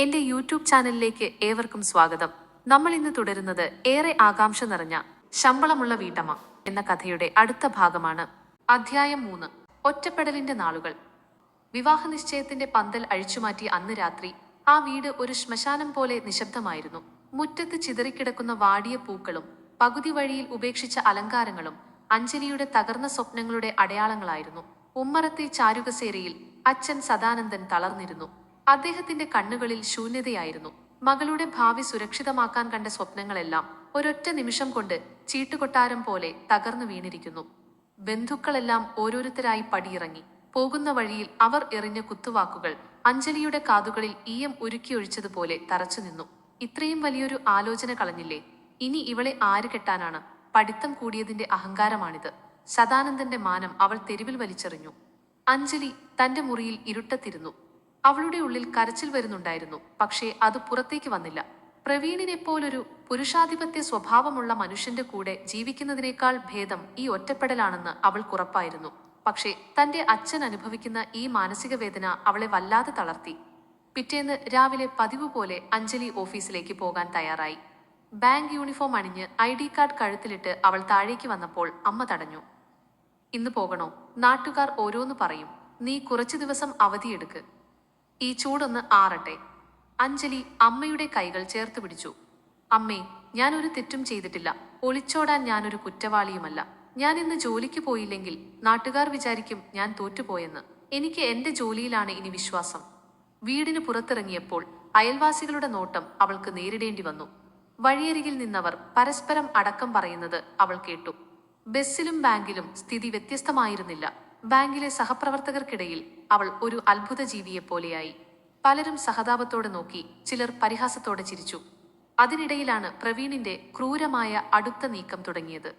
എന്റെ യൂട്യൂബ് ചാനലിലേക്ക് ഏവർക്കും സ്വാഗതം. നമ്മൾ ഇന്ന് തുടരുന്നത് ഏറെ ആകാംക്ഷ നിറഞ്ഞ ശമ്പളമുള്ള വീട്ടമ്മ എന്ന കഥയുടെ അടുത്ത ഭാഗമാണ്. അധ്യായം 3. ഒറ്റപ്പെടലിന്റെ നാളുകൾ. വിവാഹ നിശ്ചയത്തിന്റെ പന്തൽ അഴിച്ചുമാറ്റി അന്ന് രാത്രി ആ വീട് ഒരു ശ്മശാനം പോലെ നിശബ്ദമായിരുന്നു. മുറ്റത്ത് ചിതറിക്കിടക്കുന്ന വാടിയ പൂക്കളും പകുതി വഴിയിൽ ഉപേക്ഷിച്ച അലങ്കാരങ്ങളും അഞ്ജലിയുടെ തകർന്ന സ്വപ്നങ്ങളുടെ അടയാളങ്ങളായിരുന്നു. ഉമ്മറത്തെ ചാരുകസേരയിൽ അച്ഛൻ സദാനന്ദൻ തളർന്നിരുന്നു. അദ്ദേഹത്തിന്റെ കണ്ണുകളിൽ ശൂന്യതയായിരുന്നു. മകളുടെ ഭാവി സുരക്ഷിതമാക്കാൻ കണ്ട സ്വപ്നങ്ങളെല്ലാം ഒരൊറ്റ നിമിഷം കൊണ്ട് ചീട്ടുകൊട്ടാരം പോലെ തകർന്നു വീണിരിക്കുന്നു. ബന്ധുക്കളെല്ലാം ഓരോരുത്തരായി പടിയിറങ്ങി. പോകുന്ന വഴിയിൽ അവർ എറിഞ്ഞ കുത്തുവാക്കുകൾ അഞ്ജലിയുടെ കാതുകളിൽ ഈയം ഉരുക്കിയൊഴിച്ചതുപോലെ തറച്ചുനിന്നു. ഇത്രയും വലിയൊരു ആലോചന കളഞ്ഞില്ലേ? ഇനി ഇവളെ ആര് കെട്ടാനാണ്? പഠിത്തം കൂടിയതിന്റെ അഹങ്കാരമാണിത്. സദാനന്ദന്റെ മാനം അവൾ തെരുവിൽ വലിച്ചെറിഞ്ഞു. അഞ്ജലി തന്റെ മുറിയിൽ ഇരുട്ടത്തിരുന്നു. അവളുടെ ഉള്ളിൽ കരച്ചിൽ വരുന്നുണ്ടായിരുന്നു. പക്ഷേ അത് പുറത്തേക്ക് വന്നില്ല. പ്രവീണിനെപ്പോലൊരു പുരുഷാധിപത്യ സ്വഭാവമുള്ള മനുഷ്യന്റെ കൂടെ ജീവിക്കുന്നതിനേക്കാൾ ഭേദം ഈ ഒറ്റപ്പെടലാണെന്ന് അവൾക്കുറപ്പായിരുന്നു. പക്ഷേ തന്റെ അച്ഛൻ അനുഭവിക്കുന്ന ഈ മാനസിക വേദന അവളെ വല്ലാതെ തളർത്തി. പിറ്റേന്ന് രാവിലെ പതിവ് പോലെ അഞ്ജലി ഓഫീസിലേക്ക് പോകാൻ തയ്യാറായി. ബാങ്ക് യൂണിഫോം അണിഞ്ഞ് ID കാർഡ് കഴുത്തിലിട്ട് അവൾ താഴേക്ക് വന്നപ്പോൾ അമ്മ തടഞ്ഞു. ഇന്ന് പോകണോ? നാട്ടുകാർ ഓരോന്ന് പറയും. നീ കുറച്ചു ദിവസം അവധിയെടുക്ക്. ഈ ചൂടൊന്ന് ആറട്ടെ. അഞ്ജലി അമ്മയുടെ കൈകൾ ചേർത്ത് പിടിച്ചു. അമ്മേ, ഞാൻ ഒരു തെറ്റും ചെയ്തിട്ടില്ല. ഒളിച്ചോടാൻ ഞാനൊരു കുറ്റവാളിയുമല്ല. ഞാൻ ഇന്ന് ജോലിക്ക് പോയില്ലെങ്കിൽ നാട്ടുകാർ വിചാരിക്കും ഞാൻ തോറ്റുപോയെന്ന്. എനിക്ക് എന്റെ ജോലിയിലാണ് ഇനി വിശ്വാസം. വീടിന് പുറത്തിറങ്ങിയപ്പോൾ അയൽവാസികളുടെ നോട്ടം അവൾക്ക് നേരിടേണ്ടി വന്നു. വഴിയരികിൽ നിന്നവർ പരസ്പരം അടക്കം പറയുന്നത് അവൾ കേട്ടു. ബസ്സിലും ബാങ്കിലും സ്ഥിതി വ്യത്യസ്തമായിരുന്നില്ല. ബാങ്കിലെ സഹപ്രവർത്തകർക്കിടയിൽ അവൾ ഒരു അത്ഭുത ജീവിയെപ്പോലെയായി. പലരും സഹതാപത്തോടെ നോക്കി, ചിലർ പരിഹാസത്തോടെ ചിരിച്ചു. അതിനിടയിലാണ് പ്രവീണിന്റെ ക്രൂരമായ അടുത്ത നീക്കം തുടങ്ങിയത്.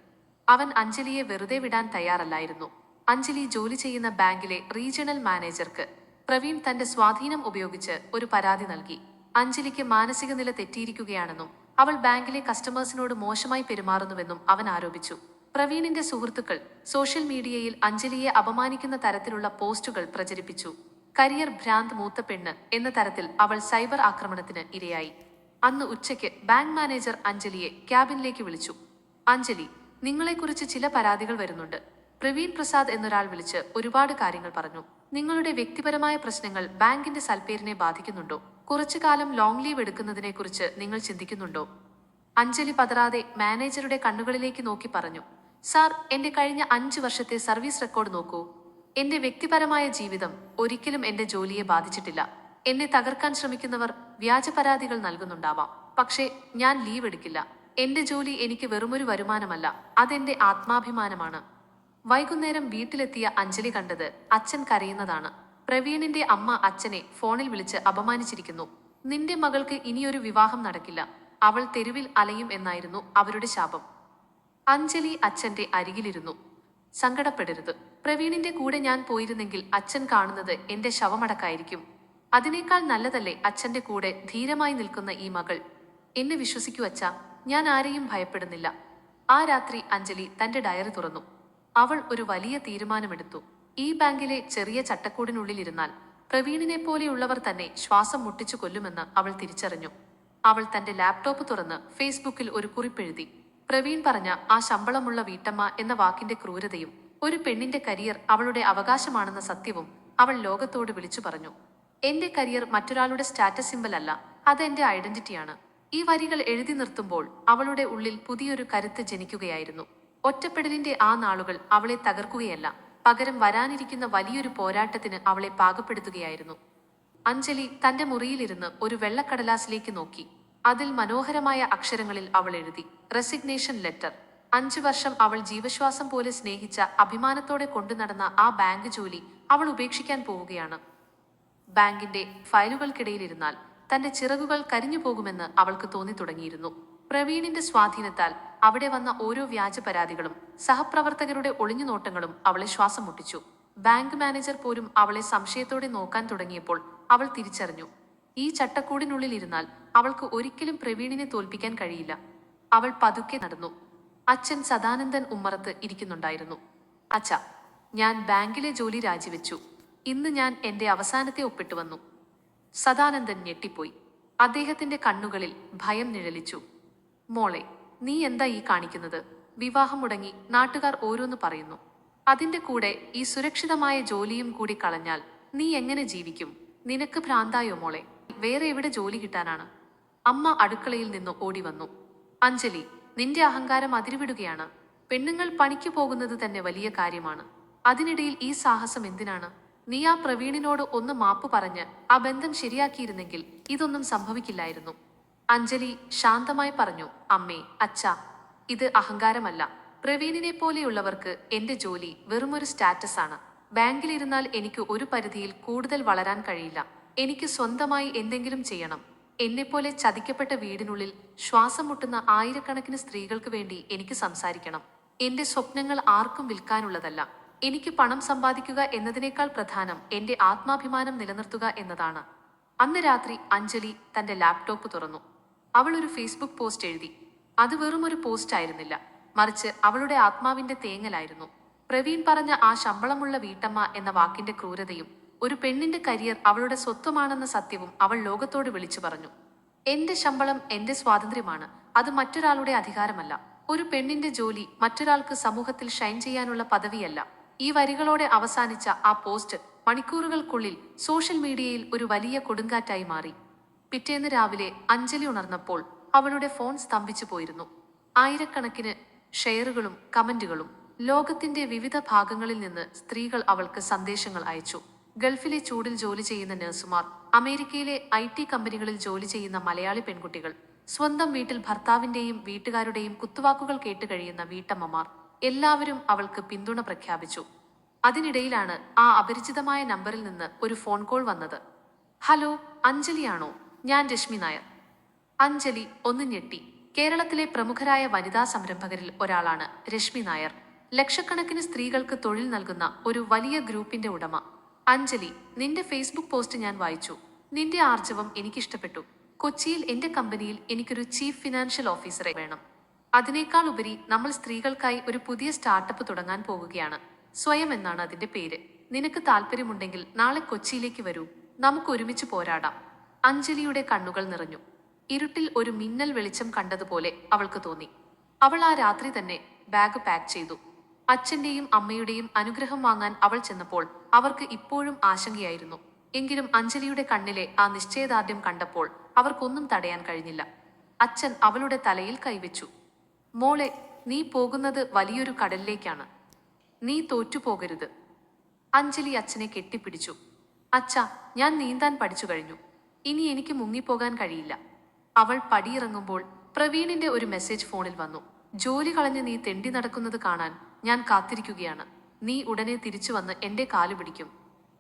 അവൻ അഞ്ജലിയെ വെറുതെ വിടാൻ തയ്യാറല്ലായിരുന്നു. അഞ്ജലി ജോലി ചെയ്യുന്ന ബാങ്കിലെ റീജിയണൽ മാനേജർക്ക് പ്രവീൺ തന്റെ സ്വാധീനം ഉപയോഗിച്ച് ഒരു പരാതി നൽകി. അഞ്ജലിക്ക് മാനസിക നില തെറ്റിയിരിക്കുകയാണെന്നും അവൾ ബാങ്കിലെ കസ്റ്റമേഴ്സിനോട് മോശമായി പെരുമാറുന്നുവെന്നും അവൻ ആരോപിച്ചു. പ്രവീണിന്റെ സുഹൃത്തുക്കൾ സോഷ്യൽ മീഡിയയിൽ അഞ്ജലിയെ അപമാനിക്കുന്ന തരത്തിലുള്ള പോസ്റ്റുകൾ പ്രചരിപ്പിച്ചു. കരിയർ ഭ്രാന്ത് മൂത്ത പെണ്ണ് എന്ന തരത്തിൽ അവൾ സൈബർ ആക്രമണത്തിന് ഇരയായി. അന്ന് ഉച്ചയ്ക്ക് ബാങ്ക് മാനേജർ അഞ്ജലിയെ ക്യാബിനിലേക്ക് വിളിച്ചു. അഞ്ജലി, നിങ്ങളെക്കുറിച്ച് ചില പരാതികൾ വരുന്നുണ്ട്. പ്രവീൺ പ്രസാദ് എന്നൊരാൾ വിളിച്ച് ഒരുപാട് കാര്യങ്ങൾ പറഞ്ഞു. നിങ്ങളുടെ വ്യക്തിപരമായ പ്രശ്നങ്ങൾ ബാങ്കിന്റെ സൽപ്പേരിനെ ബാധിക്കുന്നുണ്ടോ? കുറച്ചു കാലം ലോങ് ലീവ് എടുക്കുന്നതിനെക്കുറിച്ച് നിങ്ങൾ ചിന്തിക്കുന്നുണ്ടോ? അഞ്ജലി പതറാതെ മാനേജറുടെ കണ്ണുകളിലേക്ക് നോക്കി പറഞ്ഞു. സാർ, എന്റെ കഴിഞ്ഞ 5 വർഷത്തെ സർവീസ് റെക്കോർഡ് നോക്കൂ. എന്റെ വ്യക്തിപരമായ ജീവിതം ഒരിക്കലും എന്റെ ജോലിയെ ബാധിച്ചിട്ടില്ല. എന്നെ തകർക്കാൻ ശ്രമിക്കുന്നവർ വ്യാജ പരാതികൾ നൽകുന്നുണ്ടാവാം. പക്ഷേ ഞാൻ ലീവ് എടുക്കില്ല. എന്റെ ജോലി എനിക്ക് വെറുമൊരു വരുമാനമല്ല, അതെന്റെ ആത്മാഭിമാനമാണ്. വൈകുന്നേരം വീട്ടിലെത്തിയ അഞ്ജലി കണ്ടത് അച്ഛൻ കരയുന്നതാണ്. പ്രവീണിന്റെ അമ്മ അച്ഛനെ ഫോണിൽ വിളിച്ച് അപമാനിച്ചിരിക്കുന്നു. നിന്റെ മകൾക്ക് ഇനിയൊരു വിവാഹം നടക്കില്ല. അവൾ തെരുവിൽ അലയും എന്നായിരുന്നു അവരുടെ ശാപം. അഞ്ജലി അച്ഛന്റെ അരികിലിരുന്നു. സങ്കടപ്പെടരുത്. പ്രവീണിന്റെ കൂടെ ഞാൻ പോയിരുന്നെങ്കിൽ അച്ഛൻ കാണുന്നത് എന്റെ ശവമടക്കായിരിക്കും. അതിനേക്കാൾ നല്ലതല്ലേ അച്ഛന്റെ കൂടെ ധീരമായി നിൽക്കുന്ന ഈ മകൾ? എന്നെ വിശ്വസിക്കൂ അച്ഛാ, ഞാൻ ആരെയും ഭയപ്പെടുന്നില്ല. ആ രാത്രി അഞ്ജലി തന്റെ ഡയറി തുറന്നു. അവൾ ഒരു വലിയ തീരുമാനമെടുത്തു. ഈ ബാങ്കിലെ ചെറിയ ചട്ടക്കൂടിനുള്ളിലിരുന്നാൽ പ്രവീണിനെ പോലെയുള്ളവർ തന്നെ ശ്വാസം മുട്ടിച്ചു കൊല്ലുമെന്ന് അവൾ തിരിച്ചറിഞ്ഞു. അവൾ തന്റെ ലാപ്ടോപ്പ് തുറന്ന് ഫേസ്ബുക്കിൽ ഒരു കുറിപ്പെഴുതി. പ്രവീൺ പറഞ്ഞ ആ ശമ്പളമുള്ള വീട്ടമ്മ എന്ന വാക്കിന്റെ ക്രൂരതയും ഒരു പെണ്ണിന്റെ കരിയർ അവളുടെ അവകാശമാണെന്ന സത്യവും അവൾ ലോകത്തോട് വിളിച്ചു പറഞ്ഞു. എന്റെ കരിയർ മറ്റൊരാളുടെ സ്റ്റാറ്റസ് സിംബൽ അല്ല, അത് എന്റെ ഐഡന്റിറ്റിയാണ്. ഈ വരികൾ എഴുതി നിർത്തുമ്പോൾ അവളുടെ ഉള്ളിൽ പുതിയൊരു കരുത്ത് ജനിക്കുകയായിരുന്നു. ഒറ്റപ്പെടലിന്റെ ആ നാളുകൾ അവളെ തകർക്കുകയല്ല, പകരം വരാനിരിക്കുന്ന വലിയൊരു പോരാട്ടത്തിന് അവളെ പാകപ്പെടുത്തുകയായിരുന്നു. അഞ്ജലി തന്റെ മുറിയിലിരുന്ന് ഒരു വെള്ളക്കടലാസിലേക്ക് നോക്കി. അതിൽ മനോഹരമായ അക്ഷരങ്ങളിൽ അവൾ എഴുതി, റെസിഗ്നേഷൻ ലെറ്റർ. 5 വർഷം അവൾ ജീവശ്വാസം പോലെ സ്നേഹിച്ച, അഭിമാനത്തോടെ കൊണ്ടുനടന്ന ആ ബാങ്ക് ജോലി അവൾ ഉപേക്ഷിക്കാൻ പോവുകയാണ്. ബാങ്കിന്റെ ഫയലുകൾക്കിടയിലിരുന്നാൽ തന്റെ ചിറകുകൾ കരിഞ്ഞു പോകുമെന്ന് അവൾക്ക് തോന്നി തുടങ്ങിയിരുന്നു. പ്രവീണിന്റെ സ്വാധീനത്താൽ അവിടെ വന്ന ഓരോ വ്യാജ പരാതികളും സഹപ്രവർത്തകരുടെ ഒളിഞ്ഞുനോട്ടങ്ങളും അവളെ ശ്വാസം മുട്ടിച്ചു. ബാങ്ക് മാനേജർ പോലും അവളെ സംശയത്തോടെ നോക്കാൻ തുടങ്ങിയപ്പോൾ അവൾ തിരിച്ചറിഞ്ഞു, ഈ ചട്ടക്കൂടിനുള്ളിൽ ഇരുന്നാൽ അവൾക്ക് ഒരിക്കലും പ്രവീണിനെ തോൽപ്പിക്കാൻ കഴിയില്ല. അവൾ പതുക്കെ നടന്നു. അച്ഛൻ സദാനന്ദൻ ഉമ്മറത്ത് ഇരിക്കുന്നുണ്ടായിരുന്നു. അച്ഛാ, ഞാൻ ബാങ്കിലെ ജോലി രാജിവെച്ചു. ഇന്ന് ഞാൻ എന്റെ അവസാനത്തെ ഒപ്പിട്ട് വന്നു. സദാനന്ദൻ ഞെട്ടിപ്പോയി. അദ്ദേഹത്തിന്റെ കണ്ണുകളിൽ ഭയം നിഴലിച്ചു. മോളെ, നീ എന്താ ഈ കാണിക്കുന്നത്? വിവാഹം മുടങ്ങി, നാട്ടുകാർ ഓരോന്ന് പറയുന്നു. അതിന്റെ കൂടെ ഈ സുരക്ഷിതമായ ജോലിയും കൂടി കളഞ്ഞാൽ നീ എങ്ങനെ ജീവിക്കും? നിനക്ക് ഭ്രാന്തായോ മോളെ? വേറെ എവിടെ ജോലി കിട്ടാനാണ്? അമ്മ അടുക്കളയിൽ നിന്ന് ഓടി വന്നു. അഞ്ജലി, നിന്റെ അഹങ്കാരം അതിരുവിടുകയാണ്. പെണ്ണുങ്ങൾ പണിക്ക് പോകുന്നത് തന്നെ വലിയ കാര്യമാണ്. അതിനിടയിൽ ഈ സാഹസം എന്തിനാണ്? നീ ആ പ്രവീണിനോട് ഒന്ന് മാപ്പ് പറഞ്ഞ് ആ ബന്ധം ശരിയാക്കിയിരുന്നെങ്കിൽ ഇതൊന്നും സംഭവിക്കില്ലായിരുന്നു. അഞ്ജലി ശാന്തമായി പറഞ്ഞു. അമ്മേ, അച്ഛാ, ഇത് അഹങ്കാരമല്ല. പ്രവീണിനെ പോലെയുള്ളവർക്ക് എന്റെ ജോലി വെറുമൊരു സ്റ്റാറ്റസ് ആണ്. ബാങ്കിലിരുന്നാൽ എനിക്ക് ഒരു പരിധിയിൽ കൂടുതൽ വളരാൻ കഴിയില്ല. എനിക്ക് സ്വന്തമായി എന്തെങ്കിലും ചെയ്യണം. എന്നെപ്പോലെ ചതിക്കപ്പെട്ട വീടിനുള്ളിൽ ശ്വാസം മുട്ടുന്ന ആയിരക്കണക്കിന് സ്ത്രീകൾക്ക് വേണ്ടി എനിക്ക് സംസാരിക്കണം. എന്റെ സ്വപ്നങ്ങൾ ആർക്കും വിൽക്കാനുള്ളതല്ല. എനിക്ക് പണം സമ്പാദിക്കുക എന്നതിനേക്കാൾ പ്രധാനം എന്റെ ആത്മാഭിമാനം നിലനിർത്തുക എന്നതാണ്. അന്ന് രാത്രി അഞ്ജലി തന്റെ ലാപ്ടോപ്പ് തുറന്നു. അവൾ ഒരു ഫേസ്ബുക്ക് പോസ്റ്റ് എഴുതി. അത് വെറും ഒരു പോസ്റ്റ് ആയിരുന്നില്ല, മറിച്ച് അവളുടെ ആത്മാവിന്റെ തേങ്ങലായിരുന്നു. പ്രവീൺ പറഞ്ഞ ആ ശമ്പളമുള്ള വീട്ടമ്മ എന്ന വാക്കിന്റെ ക്രൂരതയും ഒരു പെണ്ണിന്റെ കരിയർ അവളുടെ സ്വത്വമാണെന്ന സത്യവും അവൾ ലോകത്തോട് വിളിച്ചു പറഞ്ഞു. എന്റെ ശമ്പളം എന്റെ സ്വാതന്ത്ര്യമാണ്, അത് മറ്റൊരാളുടെ അധികാരമല്ല. ഒരു പെണ്ണിന്റെ ജോലി മറ്റൊരാൾക്ക് സമൂഹത്തിൽ ഷൈൻ ചെയ്യാനുള്ള പദവിയല്ല. ഈ വരികളോടെ അവസാനിച്ച ആ പോസ്റ്റ് മണിക്കൂറുകൾക്കുള്ളിൽ സോഷ്യൽ മീഡിയയിൽ ഒരു വലിയ കൊടുങ്കാറ്റായി മാറി. പിറ്റേന്ന് രാവിലെ അഞ്ജലി ഉണർന്നപ്പോൾ അവളുടെ ഫോൺ സ്തംഭിച്ചു പോയിരുന്നു. ആയിരക്കണക്കിന് ഷെയറുകളും കമന്റുകളും. ലോകത്തിന്റെ വിവിധ ഭാഗങ്ങളിൽ നിന്ന് സ്ത്രീകൾ അവൾക്ക് സന്ദേശങ്ങൾ അയച്ചു. ഗൾഫിലെ ചൂടിൽ ജോലി ചെയ്യുന്ന നഴ്സുമാർ, അമേരിക്കയിലെ IT കമ്പനികളിൽ ജോലി ചെയ്യുന്ന മലയാളി പെൺകുട്ടികൾ, സ്വന്തം വീട്ടിൽ ഭർത്താവിന്റെയും വീട്ടുകാരുടെയും കുത്തുവാക്കുകൾ കേട്ട് കഴിയുന്ന വീട്ടമ്മമാർ, എല്ലാവരും അവൾക്ക് പിന്തുണ പ്രഖ്യാപിച്ചു. അതിനിടയിലാണ് ആ അപരിചിതമായ നമ്പറിൽ നിന്ന് ഒരു ഫോൺ കോൾ വന്നത്. ഹലോ, അഞ്ജലിയാണോ? ഞാൻ രശ്മി നായർ. അഞ്ജലി ഒന്ന് ഞെട്ടി. കേരളത്തിലെ പ്രമുഖരായ വനിതാ സംരംഭകരിൽ ഒരാളാണ് രശ്മി നായർ. ലക്ഷക്കണക്കിന് സ്ത്രീകൾക്ക് തൊഴിൽ നൽകുന്ന ഒരു വലിയ ഗ്രൂപ്പിന്റെ ഉടമ. അഞ്ജലി, നിന്റെ ഫേസ്ബുക്ക് പോസ്റ്റ് ഞാൻ വായിച്ചു. നിന്റെ ആർജവം എനിക്കിഷ്ടപ്പെട്ടു. കൊച്ചിയിൽ എന്റെ കമ്പനിയിൽ എനിക്കൊരു ചീഫ് ഫിനാൻഷ്യൽ ഓഫീസറെ വേണം. അതിനേക്കാൾ ഉപരി നമ്മൾ സ്ത്രീകൾക്കായി ഒരു പുതിയ സ്റ്റാർട്ടപ്പ് തുടങ്ങാൻ പോവുകയാണ്. സ്വയം എന്നാണ് അതിന്റെ പേര്. നിനക്ക് താല്പര്യമുണ്ടെങ്കിൽ നാളെ കൊച്ചിയിലേക്ക് വരൂ, നമുക്ക് ഒരുമിച്ച് പോരാടാം. അഞ്ജലിയുടെ കണ്ണുകൾ നിറഞ്ഞു. ഇരുട്ടിൽ ഒരു മിന്നൽ വെളിച്ചം കണ്ടതുപോലെ അവൾക്ക് തോന്നി. അവൾ ആ രാത്രി തന്നെ ബാഗ് പാക്ക് ചെയ്തു. അച്ഛന്റെയും അമ്മയുടെയും അനുഗ്രഹം വാങ്ങാൻ അവൾ ചെന്നപ്പോൾ അവർക്ക് ഇപ്പോഴും ആശങ്കയായിരുന്നു. എങ്കിലും അഞ്ജലിയുടെ കണ്ണിലെ ആ നിശ്ചയദാർഢ്യം കണ്ടപ്പോൾ അവർക്കൊന്നും തടയാൻ കഴിഞ്ഞില്ല. അച്ഛൻ അവളുടെ തലയിൽ കൈവച്ചു. മോളെ, നീ പോകുന്നത് വലിയൊരു കടലിലേക്കാണ്. നീ തോറ്റുപോകരുത്. അഞ്ജലി അച്ഛനെ കെട്ടിപ്പിടിച്ചു. അച്ഛാ, ഞാൻ നീന്താൻ പഠിച്ചു കഴിഞ്ഞു. ഇനി എനിക്ക് മുങ്ങിപ്പോകാൻ കഴിയില്ല. അവൾ പടിയിറങ്ങുമ്പോൾ പ്രവീണിന്റെ ഒരു മെസ്സേജ് ഫോണിൽ വന്നു. ജോലി കളഞ്ഞ് നീ തെണ്ടി നടക്കുന്നത് കാണാൻ ഞാൻ കാത്തിരിക്കുകയാണ്. നീ ഉടനെ തിരിച്ചു വന്ന് എന്റെ കാലു പിടിക്കും.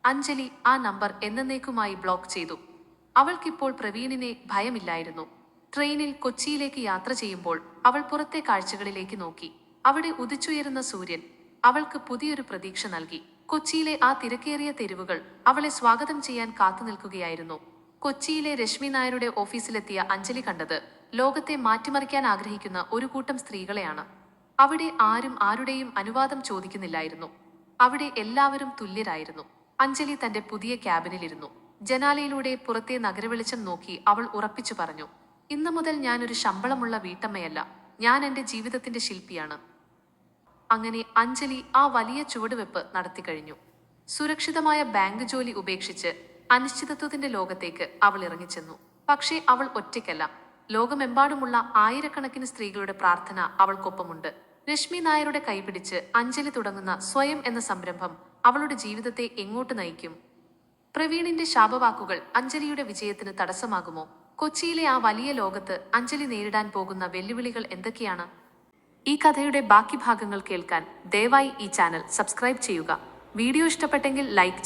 അഞ്ജലി ആ നമ്പർ എന്നേക്കുമായി ബ്ലോക്ക് ചെയ്തു. അവൾക്കിപ്പോൾ പ്രവീണിനെ ഭയമില്ലായിരുന്നു. ട്രെയിനിൽ കൊച്ചിയിലേക്ക് യാത്ര ചെയ്യുമ്പോൾ അവൾ പുറത്തെ കാഴ്ചകളിലേക്ക് നോക്കി. അവിടെ ഉദിച്ചുയരുന്ന സൂര്യൻ അവൾക്ക് പുതിയൊരു പ്രതീക്ഷ നൽകി. കൊച്ചിയിലെ ആ തിരക്കേറിയ തെരുവുകൾ അവളെ സ്വാഗതം ചെയ്യാൻ കാത്തു നിൽക്കുകയായിരുന്നു. കൊച്ചിയിലെ രശ്മി നായരുടെ ഓഫീസിലെത്തിയ അഞ്ജലി കണ്ടത് ലോകത്തെ മാറ്റിമറിക്കാൻ ആഗ്രഹിക്കുന്ന ഒരു കൂട്ടം സ്ത്രീകളെയാണ്. അവിടെ ആരും ആരുടെയും അനുവാദം ചോദിക്കുന്നില്ലായിരുന്നു. അവിടെ എല്ലാവരും തുല്യരായിരുന്നു. അഞ്ജലി തന്റെ പുതിയ ക്യാബിനിലിരുന്നു. ജനാലയിലൂടെ പുറത്തെ നഗരവെളിച്ചം നോക്കി അവൾ ഉറപ്പിച്ചു പറഞ്ഞു, ഇന്നു മുതൽ ഞാനൊരു ശമ്പളമുള്ള വീട്ടമ്മയല്ല, ഞാൻ എന്റെ ജീവിതത്തിന്റെ ശില്പിയാണ്. അങ്ങനെ അഞ്ജലി ആ വലിയ ചുവടുവെപ്പ് നടത്തി കഴിഞ്ഞു. സുരക്ഷിതമായ ബാങ്ക് ജോലി ഉപേക്ഷിച്ച് അനിശ്ചിതത്വത്തിന്റെ ലോകത്തേക്ക് അവൾ ഇറങ്ങിച്ചെന്നു. പക്ഷേ അവൾ ഒറ്റയ്ക്കല്ല. ലോകമെമ്പാടുമുള്ള ആയിരക്കണക്കിന് സ്ത്രീകളുടെ പ്രാർത്ഥന അവൾക്കൊപ്പമുണ്ട്. രശ്മി നായരുടെ കൈപിടിച്ച് അഞ്ജലി തുടങ്ങുന്ന സ്വയം എന്ന സംരംഭം അവളുടെ ജീവിതത്തെ എങ്ങോട്ട് നയിക്കും? പ്രവീണിന്റെ ശാപവാക്കുകൾ അഞ്ജലിയുടെ വിജയത്തിന് തടസ്സമാകുമോ? കൊച്ചിയിലെ ആ വലിയ ലോകത്ത് അഞ്ജലി നേരിടാൻ പോകുന്ന വെല്ലുവിളികൾ എന്തൊക്കെയാണ്? ഈ കഥയുടെ ബാക്കി ഭാഗങ്ങൾ കേൾക്കാൻ ദയവായി ഈ ചാനൽ സബ്സ്ക്രൈബ് ചെയ്യുക. വീഡിയോ ഇഷ്ടപ്പെട്ടെങ്കിൽ ലൈക്ക്